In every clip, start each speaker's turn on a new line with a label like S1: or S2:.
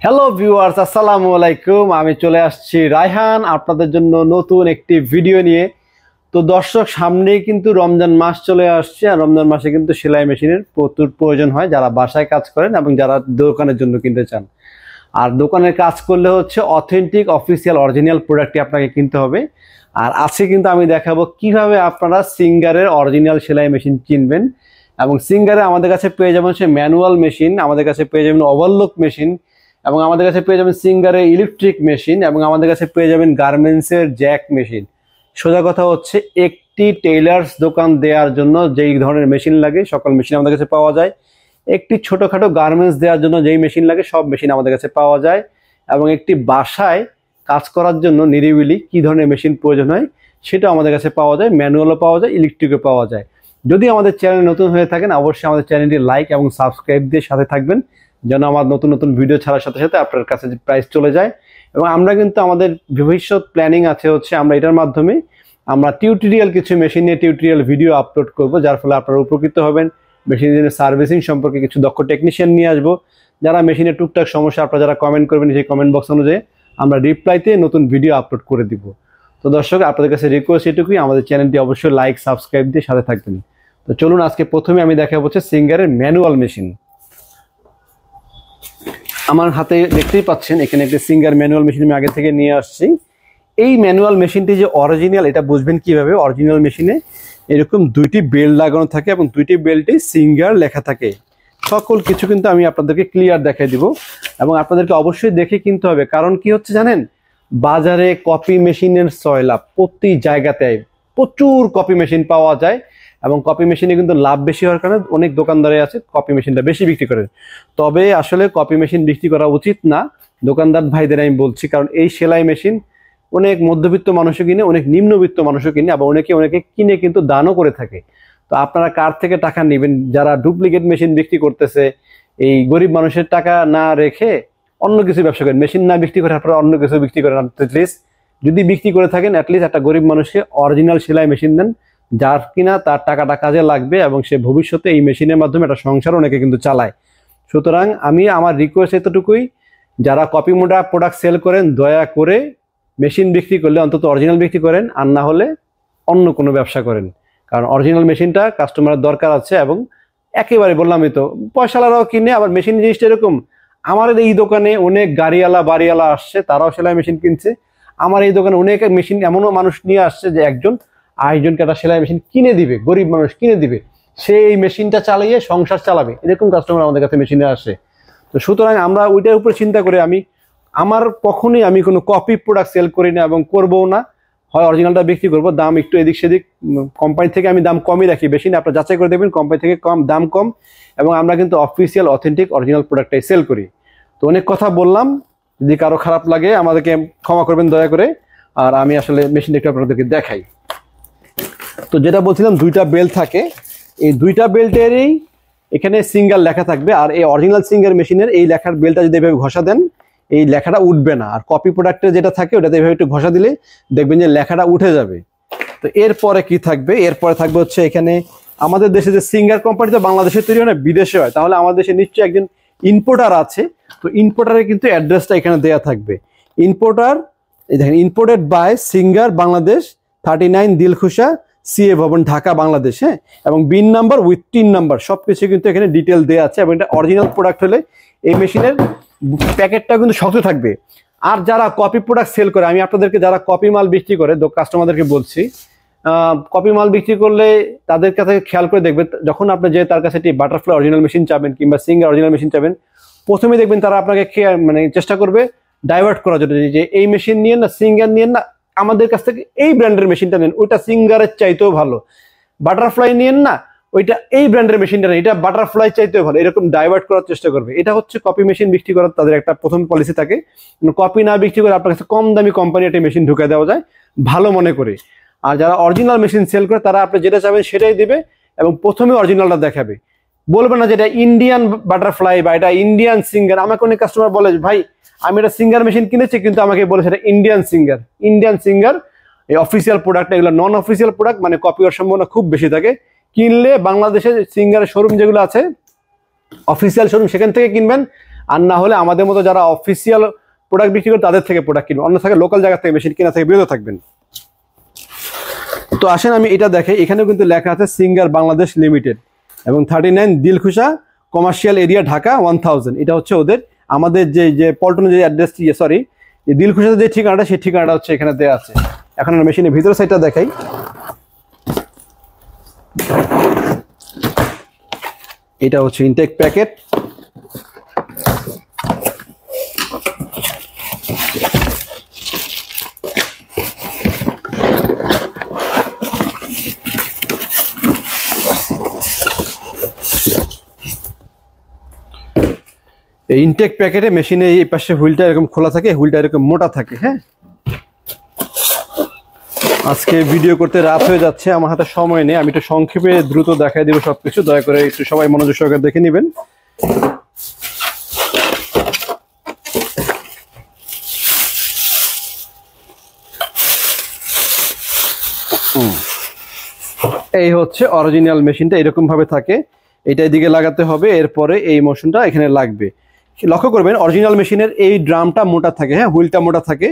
S1: Hello viewers, আসসালামু আলাইকুম। আমি চলে আসছি রায়হান আপনাদের জন্য নতুন একটি ভিডিও নিয়ে। তো দর্শক, সামনেই কিন্তু রমজান মাস চলে আসছে, আর রমজান মাসে কিন্তু সেলাই মেশিনের প্রচুর প্রয়োজন হয় যারা বাসায় কাজ করেন এবং যারা দোকানের জন্য কিনতে চান। আর দোকানের কাজ করলে হচ্ছে অথেন্টিক অফিসিয়াল অরিজিনাল প্রোডাক্টটি আপনাকে কিনতে হবে। আর আজকে কিন্তু আমি দেখাবো কিভাবে আপনারা সিঙ্গারের অরিজিনাল সেলাই মেশিন কিনবেন। এবং সিঙ্গারে আমাদের কাছে পেয়ে যাবেন সে ম্যানুয়াল মেশিন, আমাদের কাছে পেয়ে যাবেন ওভারলক মেশিন, এবং আমাদের কাছে পেয়ে যাবেন সিঙ্গারের ইলেকট্রিক মেশিন, এবং আমাদের কাছে পেয়ে যাবেন গার্মেন্টসের জ্যাক মেশিন। সোজা কথা হচ্ছে, একটি টেইলার্স দোকান দেওয়ার জন্য যেই ধরনের মেশিন লাগে সকল মেশিন আমাদের কাছে পাওয়া যায়। একটি ছোটোখাটো গার্মেন্টস দেওয়ার জন্য যেই মেশিন লাগে সব মেশিন আমাদের কাছে পাওয়া যায়। এবং একটি বাসায় কাজ করার জন্য নিরিবিলি কী ধরনের মেশিন প্রয়োজন হয় সেটা আমাদের কাছে পাওয়া যায়, ম্যানুয়ালও পাওয়া যায়, ইলেকট্রিকও পাওয়া যায়। যদি আমাদের চ্যানেল নতুন হয়ে থাকেন অবশ্যই আমাদের চ্যানেলটি লাইক এবং সাবস্ক্রাইব দিয়ে সাথে থাকবেন, যেন আমার নতুন নতুন ভিডিও ছাড়ার সাথে সাথে আপনার কাছে প্রাইস চলে যায়। এবং আমরা কিন্তু আমাদের ভবিষ্যৎ প্ল্যানিং আছে হচ্ছে আমরা এটার মাধ্যমে আমরা টিউটোরিয়াল কিছু মেশিন নিয়ে টিউটোরিয়াল ভিডিও আপলোড করব, যার ফলে আপনারা উপকৃত হবেন। মেশিনের সার্ভিসিং সম্পর্কে কিছু দক্ষ টেকনিশিয়ান নিয়ে আসবো, যারা মেশিনের টুকটাক সমস্যা আপনারা যারা কমেন্ট করবেন সেই কমেন্ট বক্স অনুযায়ী আমরা রিপ্লাইতে নতুন ভিডিও আপলোড করে দিব। তো দর্শক, আপনাদের কাছে রিকোয়েস্ট এটুকুই, আমাদের চ্যানেলটি অবশ্যই লাইক সাবস্ক্রাইব দিয়ে সাথে থাকবেন। তো চলুন, আজকে প্রথমে আমি দেখাবো হচ্ছে সিঙ্গারের ম্যানুয়াল মেশিন। আমার হাতে দেখতেই পাচ্ছেন এখানে একটি সিঙ্গার ম্যানুয়াল মেশিন আমি আগে থেকে নিয়ে আসছি। এই ম্যানুয়াল মেশিনটি যে অরিজিনাল এটা বুঝবেন কিভাবে। অরিজিনাল মেশিনে এরকম দুইটি বেল্ট লাগানো থাকে এবং দুইটি বেল্টে সিঙ্গার লেখা থাকে। সকল কিছু কিন্তু আমি আপনাদেরকে ক্লিয়ার দেখাই দিব, এবং আপনাদেরকে অবশ্যই দেখে কিনতে হবে। কারণ কি হচ্ছে জানেন, বাজারে কপি মেশিনের সয়লাভ, প্রতি জায়গাতে প্রচুর কপি মেশিন পাওয়া যায়, এবং কপি মেশিনে কিন্তু লাভ বেশি হওয়ার কারণে অনেক দোকানদারে আছে কপি মেশিনটা বেশি বিক্রি করে। তবে আসলে কপি মেশিন বিক্রি করা উচিত না দোকানদার ভাইদের আমি বলছি, কারণ এই সেলাই মেশিন অনেক মধ্যবিত্ত মানুষও কিনে, অনেক নিম্নবিত্ত মানুষও কিনে, আবার অনেকে কিনে কিন্তু দানও করে থাকে। তো আপনারা কার থেকে টাকা নেবেন? যারা ডুপ্লিকেট মেশিন বিক্রি করতেছে, এই গরিব মানুষের টাকা না রেখে অন্য কিছু ব্যবসা করেন, মেশিন না বিক্রি করে আপনারা অন্য কিছু বিক্রি করেন। অ্যাটলিস্ট যদি বিক্রি করে থাকেন অ্যাটলিস্ট একটা গরিব মানুষকে অরিজিনাল সেলাই মেশিন দেন, যার কিনা তার টাকাটা কাজে লাগবে এবং সে ভবিষ্যতে এই মেশিনের মাধ্যমে একটা সংসার অনেকে কিন্তু চালায়। সুতরাং আমি আমার রিকোয়েস্ট এতটুকুই, যারা কপি মোডা প্রোডাক্ট সেল করেন দয়া করে মেশিন বিক্রি করলে অন্তত অরিজিনাল বিক্রি করেন, আর না হলে অন্য কোনো ব্যবসা করেন। কারণ অরিজিনাল মেশিনটা কাস্টমারের দরকার আছে। এবং একেবারে বললামই তো, পয়সালারাও কিনে। আবার মেশিন জিনিসটা এরকম, আমার এই দোকানে অনেক গাড়িওয়ালা বাড়িওয়ালা আসছে, তারাও সেলাই মেশিন কিনছে। আমার এই দোকানে অনেক মেশিন এমনও মানুষ নিয়ে আসছে যে একজন আরেকজনকে একটা সেলাই মেশিন কিনে দিবে, গরিব মানুষ কিনে দিবে, সে এই মেশিনটা চালিয়ে সংসার চালাবে। এরকম কাস্টমার আমাদের কাছে মেশিনে আসে। তো সুতরাং আমরা ওইটার উপরে চিন্তা করে আমার কখনোই আমি কোনো কপি প্রোডাক্ট সেল করি না এবং করবো না। হয় অরিজিনালটা বিক্রি করবো, দাম একটু এদিক সেদিক, কোম্পানি থেকে আমি দাম কমই রাখি, বেশি না। আপনারা যাচাই করে দেবেন কোম্পানি থেকে দাম কম, এবং আমরা কিন্তু অফিসিয়াল অথেন্টিক অরিজিনাল প্রোডাক্টটাই সেল করি। তো অনেক কথা বললাম, যদি কারো খারাপ লাগে আমাদেরকে ক্ষমা করবেন দয়া করে। আর আমি আসলে মেশিনটা একটু আপনাদেরকে দেখাই। তো যেটা বলছিলাম, দুইটা বেল্ট থাকে, এই দুইটা বেল্টেরই এখানে সিঙ্গার লেখা থাকবে। আর এই অরিজিনাল সিঙ্গার মেশিনের এই লেখার বেল্টটা যদি এভাবে ঘষা দেন এই লেখাটা উঠবে না। আর কপি প্রোডাক্টের যেটা থাকে ওটাতে এভাবে একটু ঘষা দিলে দেখবেন যে লেখাটা উঠে যাবে। তো এরপরে কি থাকবে? এরপরে থাকবে হচ্ছে এখানে আমাদের দেশে যে সিঙ্গার কোম্পানি তো বাংলাদেশে তৈরি হয় না, বিদেশে হয়, তাহলে আমাদের দেশে নিশ্চয়ই একজন ইম্পোর্টার আছে। তো ইম্পোর্টারের কিন্তু অ্যাড্রেসটা এখানে দেওয়া থাকবে। ইম্পোর্টার, এই দেখেন, imported by Singer Bangladesh, 39 Dilkusha CA Bhaban, Dhaka, Bangladesh. হ্যাঁ, এবং BIN number with TIN number সবকিছু কিন্তু এখানে ডিটেল দেওয়া আছে। এবং এটা অরিজিনাল প্রোডাক্ট হলে এই মেশিনের প্যাকেটটা কিন্তু শক্ত থাকবে। আর যারা কপি প্রোডাক্ট সেল করে, আমি আপনাদেরকে যারা কপি মাল বিক্রি করে কাস্টমারদেরকে বলছি, কপি মাল বিক্রি করলে তাদের কাছে খেয়াল করে দেখবেন, যখন আপনি যে তার কাছে একটি বাটারফ্লাই অরিজিনাল মেশিন চাবেন কিংবা সিঙ্গার অরিজিনাল মেশিন চাবেন, প্রথমে দেখবেন তারা আপনাকে চেষ্টা করবে ডাইভার্ট করার জন্য, যে এই মেশিন নিয়ে না, সিঙ্গার নিয়ে না, আমাদের কাছ থেকে এই ব্র্যান্ডের মেশিনটা নেন, ওইটা সিঙ্গারের চাইতেও ভালো। বাটারফ্লাই নিয়েন না, ওইটা এই ব্র্যান্ডের মেশিনটা নেই, এটা বাটারফ্লাই চাইতেও ভালো। এরকম ডাইভার্ট করার চেষ্টা করবে। এটা হচ্ছে কপি মেশিন বিক্রি করার তাদের একটা প্রথম পলিসি থাকে। কপি না বিক্রি করে আপনার কাছে কম দামি কোম্পানি একটা মেশিন ঢুকে দেওয়া যায় ভালো মনে করে। আর যারা অরিজিনাল মেশিন সেল করে তারা আপনি যেটা চাবেন সেটাই দিবে, এবং প্রথমে অরিজিনালটা দেখাবে। বলবে না যে এটা ইন্ডিয়ান বাটারফ্লাই বা এটা ইন্ডিয়ান সিঙ্গার। আমাকে অনেক কাস্টমার বলে, ভাই আমি এটা সিঙ্গার মেশিন কিনেছি কিন্তু আমাকে বলেছে এটা ইন্ডিয়ান সিঙ্গার। ইন্ডিয়ান সিঙ্গার এই অফিসিয়াল প্রোডাক্ট, এগুলো নন অফিসিয়াল প্রোডাক্ট, মানে কপি হওয়ার সম্ভাবনা খুব বেশি থাকে। কিনলে বাংলাদেশে সিঙ্গারের শোরুম যেগুলো আছে অফিসিয়াল শোরুম, সেখান থেকে কিনবেন। আর না হলে আমাদের মতো যারা অফিসিয়াল প্রোডাক্ট বিক্রি করে তাদের থেকে প্রোডাক্ট কিনবেন, অন্য থাকে লোকাল জায়গা থেকে মেশিন কেনা থেকে বিরত থাকবেন। তো আসেন আমি এটা দেখাই, এখানেও কিন্তু লেখা আছে সিঙ্গার বাংলাদেশ লিমিটেড এবং 39 দিলখুশা কমার্শিয়াল এরিয়া ঢাকা 1000। এটা হচ্ছে ওদের আমাদের যে পল্টনের যে অ্যাড্রেসটি, সরি দিলখুশাতে যে ঠিকানাটা সেই ঠিকানাটা হচ্ছে এখানে দেওয়া আছে। এখন আমরা মেশিনের ভিতর সাইডটা দেখাই। এটা হচ্ছে ইনটেক প্যাকেট। এই ইনটেক প্যাকেটে মেশিনে এই পাশে হুইলটা এরকম খোলা থাকে, হুইলটা এরকম মোটা থাকে। হ্যাঁ, আজকে ভিডিও করতে রাত হয়ে যাচ্ছে, আমার হাতে সময় নেই, আমি একটু সংক্ষেপে দ্রুত দেখাই দেবো সবকিছু, দয়া করে একটু সবাই মনোযোগ সহকারে দেখে নেবেন। এই হচ্ছে অরিজিনাল মেশিনটা, এরকম ভাবে থাকে, এটা এদিকে লাগাতে হবে, এরপরে এই মোশনটা এখানে লাগবে। লক্ষ্য করবেন অরিজিনাল মেশিনের এই ড্রামটা মোটা থাকে, হ্যাঁ হুইলটা মোটা থাকে।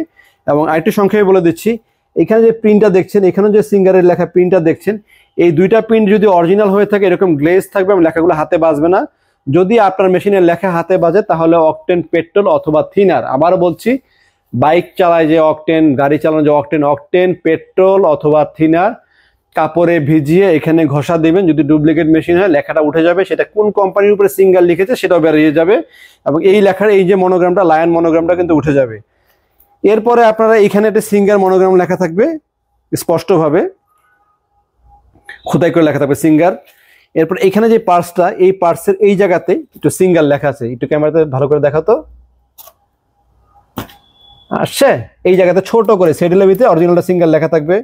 S1: এবং আরেকটু সংক্ষেপে বলে দিচ্ছি, এখানে যে প্রিন্টটা দেখছেন, এখানে যে সিঙ্গারের লেখা প্রিন্টটা দেখছেন, এই দুইটা প্রিন্ট যদি অরিজিনাল হয়ে থাকে এরকম গ্লেজ থাকবে এবং লেখাগুলো হাতে বাজবে না। যদি আপনার মেশিনের লেখা হাতে বাজে তাহলে অকটেন পেট্রোল অথবা থিনার, আবারও বলছি বাইক চালায় যে অকটেন, গাড়ি চালানো যে অকটেন, অকটেন পেট্রোল অথবা থিনার কাপড়ে ভিজিয়ে এখানে ঘষা দিবেন। যদি ডুপ্লিকেট মেশিন হয় লেখাটা উঠে যাবে, সেটা কোন কোম্পানির উপরে সিঙ্গার লিখেছে সেটাও বেরিয়ে যাবে এবং এই লেখার এই যে মনোগ্রামটা, লায়ন মনোগ্রামটা কিন্তু উঠে যাবে। এরপরে আপনারা এখানে একটা সিঙ্গার মনোগ্রাম লেখা থাকবে স্পষ্টভাবে খোদাই করে লেখা থাকবে সিঙ্গার। এরপর এখানে যে পার্টসটা, এই পার্টসের এই জায়গাতে একটু সিঙ্গার লেখা আছে, একটু ক্যামেরাতে ভালো করে দেখাতো, আসছে এই জায়গাতে ছোট করে সেটেলের ভিতরে অরিজিনালটা সিঙ্গার লেখা থাকবে।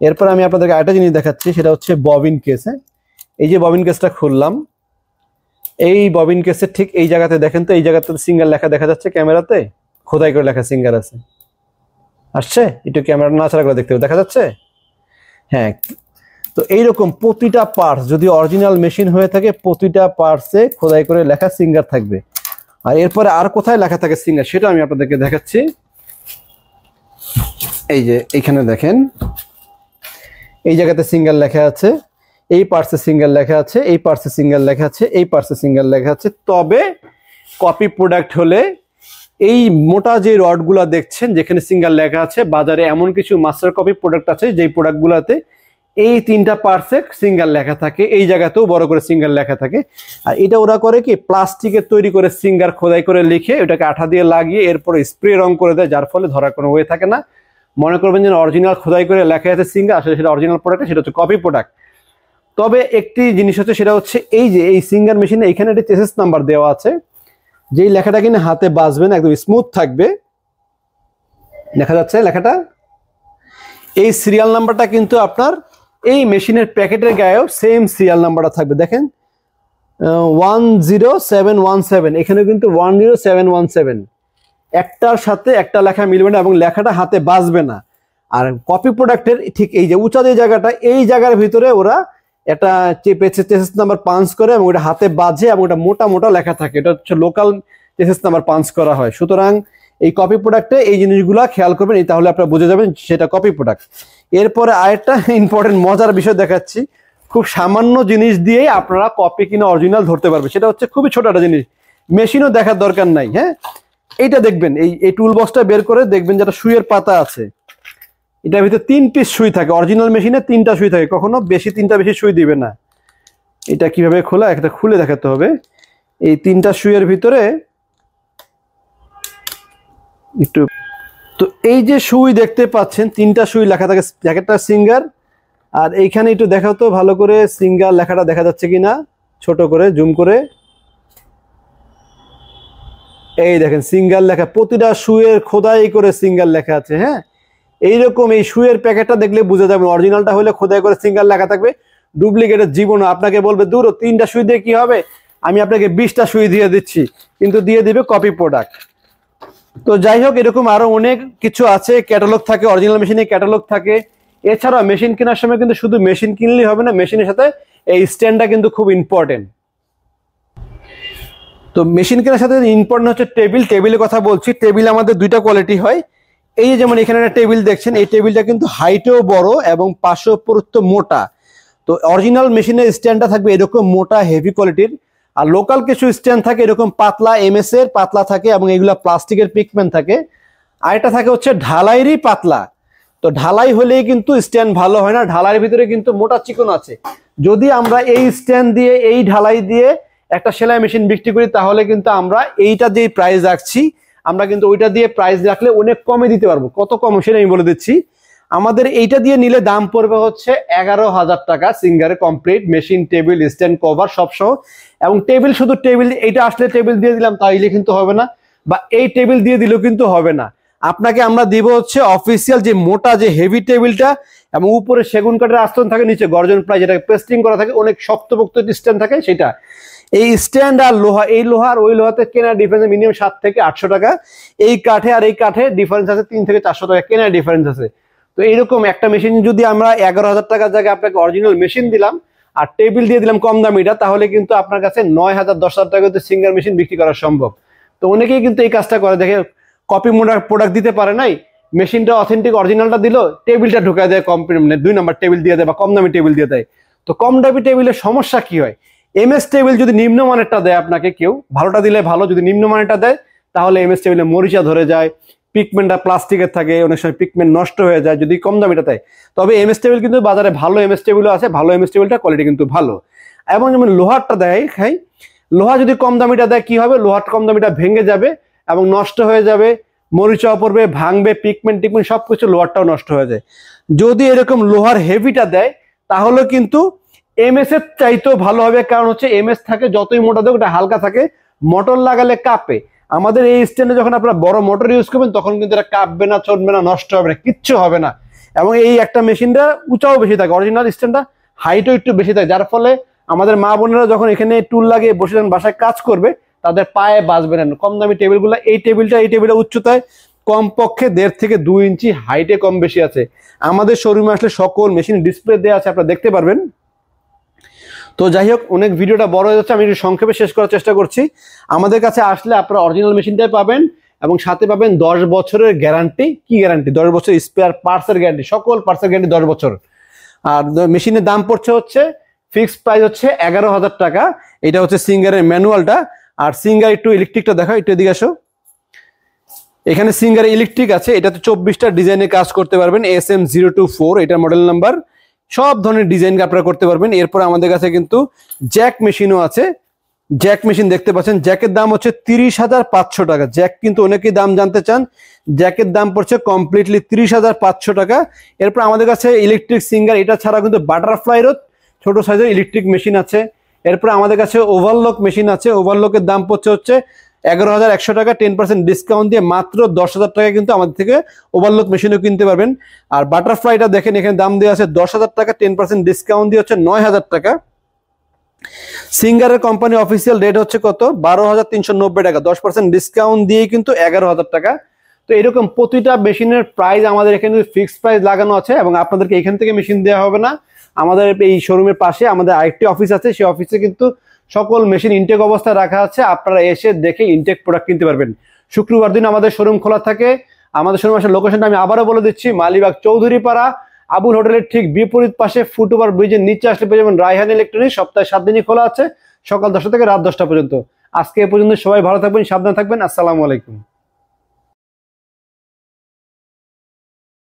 S1: এরপর আমি আপনাদেরকে আরেকটা জিনিস দেখাচ্ছি, সেটা হচ্ছে ববিন কেস। হ্যাঁ, এই যে ববিন কেসটা খুললাম, এই ববিন কেসের ঠিক এই জায়গাতে দেখেন তো, এই জায়গাতে সিঙ্গার লেখা দেখা যাচ্ছে ক্যামেরাতে, খোদাই করে লেখা সিঙ্গার আছে, আসছে একটু ক্যামেরা নাড়াচাড়া করে দেখতে দেখা যাচ্ছে। হ্যাঁ, তো এইরকম প্রতিটা পার্টস যদি অরিজিনাল মেশিন হয়ে থাকে প্রতিটা পার্টসে খোদাই করে লেখা সিঙ্গার থাকবে। আর এরপরে আর কোথায় লেখা থাকে সিঙ্গার সেটা আমি আপনাদেরকে দেখাচ্ছি। এই যে এখানে দেখেন, এই জায়গাতে সিঙ্গার লেখা আছে, এই পার্টসে সিঙ্গার লেখা আছে, এই পার্টসে সিঙ্গার লেখা আছে, এই পার্টসে সিঙ্গার লেখা আছে। তবে কপি প্রোডাক্ট হলে এই মোটা যে রডগুলা দেখছেন যেখানে সিঙ্গার লেখা আছে, বাজারে এমন কিছু মাস্টার কপি প্রোডাক্ট আছে যেই প্রোডাক্টগুলোতে এই তিনটা পার্টসে সিঙ্গার লেখা থাকে, এই জায়গাতেও বড় করে সিঙ্গার লেখা থাকে। আর এটা ওরা করে কি, প্লাস্টিকের তৈরি করে সিঙ্গার খোদাই করে লিখে ওটাকে আঠা দিয়ে লাগিয়ে এরপরে স্প্রে রং করে দেয়, যার ফলে ধরার কোনো ওয়ে থাকে না। মনে করবেন যে অরিজিনাল খোদাই করে লেখা আছে সিঙ্গার, আসলে সেটা অরিজিনাল প্রোডাক্ট, সেটা হচ্ছে কপি প্রোডাক্ট। তবে একটি জিনিস হচ্ছে, সেটা হচ্ছে এই যে এই সিঙ্গার মেশিনে এখানে একটা চেসিস নাম্বার দেওয়া আছে, যেই লেখাটা কিনা হাতে বাজবে না, একদম স্মুথ থাকবে, দেখা যাচ্ছে লেখাটা। এই সিরিয়াল নাম্বারটা কিন্তু আপনার এই মেশিনের প্যাকেটের গায়েও সেম সিরিয়াল নাম্বারটা থাকবে, দেখেন 10717, এখানে কিন্তু 10717, একটার সাথে একটা লেখা মিলবে না এবং লেখাটা হাতে বাজবে না। আর কপি প্রোডাক্টের ঠিক এই যে উঁচা যে জায়গাটা, এই জায়গার ভিতরে ওরা একটা চেসিস নাম্বার পাঞ্চ করে এবং ওটা হাতে বাজে এবং ওটা মোটা মোটা লেখা থাকে, এটা হচ্ছে লোকাল চেসিস নাম্বার পাঞ্চ করা হয়। সুতরাং এই কপি প্রোডাক্টে এই জিনিসগুলো খেয়াল করবেন, তাহলে আপনারা বুঝে যাবেন সেটা কপি প্রোডাক্ট। এরপরে আরেকটা ইম্পর্টেন্ট মজার বিষয় দেখাচ্ছি, খুব সামান্য জিনিস দিয়েই আপনারা কপি কিনা অরিজিনাল ধরতে পারবেন। সেটা হচ্ছে খুবই ছোট একটা জিনিস, মেশিনও দেখার দরকার নাই। হ্যাঁ, এইটা দেখবেন, এই টুল বক্সটা বের করে দেখবেন যেটা সুইয়ের পাতা আছে, এটার ভিতরে 3 পিস সুই থাকে। অরিজিনাল মেশিনে 3টা সুই থাকে, কখনো তিনটা বেশি সুই দিবে না। এটা কিভাবে খোলা, একটা খুলে দেখাতে হবে। এই 3টা সুইয়ের ভিতরে একটু, তো এই যে সুই দেখতে পাচ্ছেন 3টা সুই লেখা থাকে, একটা সিঙ্গার। আর এইখানে একটু দেখাও তো ভালো করে সিঙ্গার লেখাটা দেখা যাচ্ছে কিনা, ছোট করে জুম করে। এই দেখেন সিঙ্গার লেখা, প্রতিটা সুইয়ের খোদাই করে সিঙ্গার লেখা আছে। হ্যাঁ, এইরকম এই সুইয়ের প্যাকেটটা দেখলে বুঝে যাবেন, অরিজিনালটা হলে খোদাই করে সিঙ্গার লেখা থাকবে, ডুপ্লিকেটের জীবন। আপনাকে বলবে দূর 3টা সুই দিয়ে কি হবে, আমি আপনাকে 20টা সুই দিয়ে দিচ্ছি, কিন্তু দিয়ে দিবে কপি প্রোডাক্ট। তো যাই হোক, এরকম আরো অনেক কিছু আছে, ক্যাটালগ থাকে, অরিজিনাল মেশিনে ক্যাটালগ থাকে। এছাড়া মেশিন কেনার সময় কিন্তু শুধু মেশিন কিনলেই হবে না, মেশিনের সাথে এই স্ট্যান্ডটা কিন্তু খুব ইম্পর্টেন্ট। তো মেশিন কেনার সাথে ইম্পর্টেন্ট হচ্ছে টেবিলের কথা বলছি। টেবিল আমাদের দুইটা কোয়ালিটি হয়। এই যে যেমন এখানে একটা টেবিল দেখছেন, এই টেবিলটা কিন্তু হাইটেও বড় এবং পাশেও পুরুত্ব মোটা। তো অরিজিনাল মেশিনের স্ট্যান্ডটা থাকবে এরকম মোটা হেভি কোয়ালিটির, আর লোকাল কিছু স্ট্যান্ড থাকে এরকম পাতলা, এমএস এর পাতলা থাকে এবং এগুলা প্লাস্টিকের পিকমেন্ট থাকে। আর এটা থাকে হচ্ছে ঢালাইয়েরই পাতলা। তো ঢালাই হলেই কিন্তু স্ট্যান্ড ভালো হয় না, ঢালাইয়ের ভিতরে কিন্তু মোটা চিকন আছে। যদি আমরা এই স্ট্যান্ড দিয়ে এই ঢালাই দিয়ে একটা সেলাই মেশিন বিক্রি করি তাহলে কিন্তু আমরা এইটা যে প্রাইস রাখছি আমরা কিন্তু ওইটা দিয়ে প্রাইস রাখলে অনেক কমে দিতে পারবো। কত কম সেটা আমি বলে দিচ্ছি। আমাদের এইটা দিয়ে নিলে দাম পড়বে হচ্ছে 11,000 টাকা, সিঙ্গারে complete machine, table, stand, cover সব সহ। এবং টেবিল, শুধু টেবিল, এইটা আসলে টেবিল দিয়ে দিলাম তাইলে কিন্তু হবে না, বা এই টেবিল দিয়ে দিলেও কিন্তু হবে না। আপনাকে আমরা দিব হচ্ছে অফিসিয়াল যে মোটা যে হেভি টেবিলটা, এবং উপরে সেগুন কাঠের আস্তরণ থাকে, নিচে গর্জন প্লাই যেটা পেস্টিং করা থাকে, অনেক শক্তপোক্ত স্ট্যান্ড থাকে সেটা। এই স্ট্যান্ড আর লোহা, এই লোহা আর ওই লোহাতে কেনার ডিফারেন্স মিনিমাম 7 থেকে 800 টাকা। এই কাঠে আর এই কাঠে ডিফারেন্স আছে 3 থেকে 400 টাকা কেনার ডিফারেন্স আছে। তো এইরকম একটা মেশিন যদি আমরা 11,000 টাকার জায়গায় আপনাকে অরিজিনাল মেশিন দিলাম আর টেবিল দিয়ে দিলাম কম দামিটা, তাহলে কিন্তু আপনার কাছে 9,000 10,000 টাকাতে সিঙ্গার মেশিন বিক্রি করা সম্ভব। তো অনেকেই কিন্তু এই কাজটা করে, দেখে কপি প্রোডাক্ট দিতে পারে নাই, মেশিনটা অথেন্টিক অরিজিনালটা দিল, টেবিলটা ঢুকায় দেয়, কম 2 নম্বর টেবিল দিয়ে দেয় বা কম দামি টেবিল দিয়ে দেয়। তো কম দামি টেবিলের সমস্যা কি হয়, এমএস টেবিল যদি নিম্নমানেরটা দেয় আপনাকে কেউ, ভালোটা দিলে ভালো, যদি নিম্নমানেরটা দেয় তাহলে এমএস টেবিলে মরিচা ধরে যায়, পিকমেন্টটা প্লাস্টিকের থাকে, অনেক সময় পিকমেন্ট নষ্ট হয়ে যায় যদি কম দামিটা দেয়। তবে এমএস টেবিল কিন্তু বাজারে ভালো এমএস টেবিলও আছে, ভালো এমএস টেবিলটা কোয়ালিটি কিন্তু ভালো। এবং যেমন লোহারটা দেয় খাই, লোহা যদি কম দামিটা দেয় কি হবে, লোহার কম দামিটা ভেঙে যাবে এবং নষ্ট হয়ে যাবে, মরিচা পড়বে, ভাঙবে, পিকমেন্ট সবকিছু লোহারটাও নষ্ট হয়ে যায়। যদি এরকম লোহার হেভিটা দেয় তাহলে কিন্তু এমএস এর চাইতেও ভালো হবে, কারণ হচ্ছে এমএস থাকে যতই মোটা দেয় ওটা হালকা থাকে, মোটর লাগালে কাঁপে। আমাদের এই স্ট্যান্ডে যখন আপনারা বড় মোটর ইউজ করবেন তখন কিন্তু এটা কাঁপবে না, চলবে না, নষ্ট হবে না, কিচ্ছু হবে না। এবং এই একটা মেশিনটা উঁচাও বেশি থাকে, অরিজিনাল স্ট্যান্ডটা হাইটও একটু বেশি থাকে, যার ফলে আমাদের মা বোনেরা যখন এখানে টুল লাগিয়ে বসে যান বাসায় কাজ করবে তাদের পায়ে বাজবে না। কম দামি টেবিলগুলো, এই টেবিলটা উচ্চতায় কমপক্ষে 1.5 থেকে 2 ইঞ্চি হাইটে কম বেশি আছে। আমাদের শোরুমে আসলে সকল মেশিন ডিসপ্লে দেওয়া আছে, আপনারা দেখতে পারবেন। তো যাই হোক, অনেক ভিডিওটা বড় হয়ে যাচ্ছে, আমি একটু সংক্ষেপে শেষ করার চেষ্টা করছি। আমাদের কাছে আসলে আপনারা অরিজিনাল মেশিনটাই পাবেন এবং সাথে পাবেন 10 বছরের গ্যারান্টি। কি গ্যারান্টি? 10 বছর স্পেয়ার পার্টসের গ্যারান্টি, সকল পার্টসের গ্যারান্টি 10 বছর। আর মেশিনের দাম পড়ছে হচ্ছে ফিক্সড প্রাইস হচ্ছে 11,000 টাকা। এটা হচ্ছে সিঙ্গারের ম্যানুয়ালটা। আর সিঙ্গার একটু ইলেকট্রিকটা দেখো, একটু এদিকে আসো। এখানে সিঙ্গার ইলেকট্রিক আছে, এটাতে 24টা ডিজাইনের কাজ করতে পারবেন। SM024 এটা মডেল নাম্বার, সব ধরনের ডিজাইন আপনারা করতে পারবেন। এরপর আমাদের কাছে কিন্তু জ্যাক মেশিনও আছে। জ্যাক মেশিন দেখতে পাচ্ছেন, জ্যাকের দাম হচ্ছে 30,500 টাকা। জ্যাক কিন্তু অনেকেই দাম জানতে চান, জ্যাকের দাম পড়ছে কমপ্লিটলি 30,500 টাকা। এরপর আমাদের কাছে ইলেকট্রিক সিঙ্গার, এটা ছাড়া কিন্তু বাটারফ্লাইরও ছোট সাইজের ইলেকট্রিক মেশিন আছে। এরপর আমাদের কাছে ওভারলক মেশিন আছে, ওভারলকের দাম পড়ছে হচ্ছে 11,100 টাকা। 10% ডিসকাউন্ট দিয়ে মাত্র 10,000 টাকা কিন্তু আমাদের থেকে ওভারলক মেশিনও কিনতে পারবেন। আর বাটারফ্লাইটা দেখেন, এখানে দাম দেওয়া আছে 10,000 টাকা, 10% ডিসকাউন্ট দিয়ে হচ্ছে 9,000 টাকা। সিঙ্গারের কোম্পানি অফিসিয়াল রেট হচ্ছে কত? 12,390 টাকা, 10% ডিসকাউন্ট দিয়ে কিন্তু 11,000 টাকা। তো এরকম প্রতিটা মেশিনের প্রাইস আমাদের এখানে ফিক্সড প্রাইস লাগানো আছে এবং আপনাদেরকে এখান থেকে মেশিন দেওয়া হবে না। আমাদের এই শোরুমের পাশে আমাদের আরেকটি অফিস আছে, সেই অফিসে কিন্তু সকল মেশিন ইনটেক অবস্থায় রাখা আছে, আপনারা এসে দেখে ইনটেক প্রোডাক্ট কিনতে পারবেন। শুক্রবার দিন আমাদের শোরুম খোলা থাকে। আমাদের শোরুম আসার লোকেশনটা আমি আবারও বলে দিচ্ছি, মালিবাগ চৌধুরীপাড়া আবুল হোটেলের ঠিক বিপরীত পাশে ফুটওভার ব্রিজের নিচে আসলে পেয়ে যাবেন রায়হান ইলেকট্রনিক্স। সপ্তাহে 7 দিনই খোলা আছে, সকাল 10টা থেকে রাত 10টা পর্যন্ত। আজকে এ পর্যন্ত, সবাই ভালো থাকবেন, সাবধানে থাকবেন। আসসালামু আলাইকুম।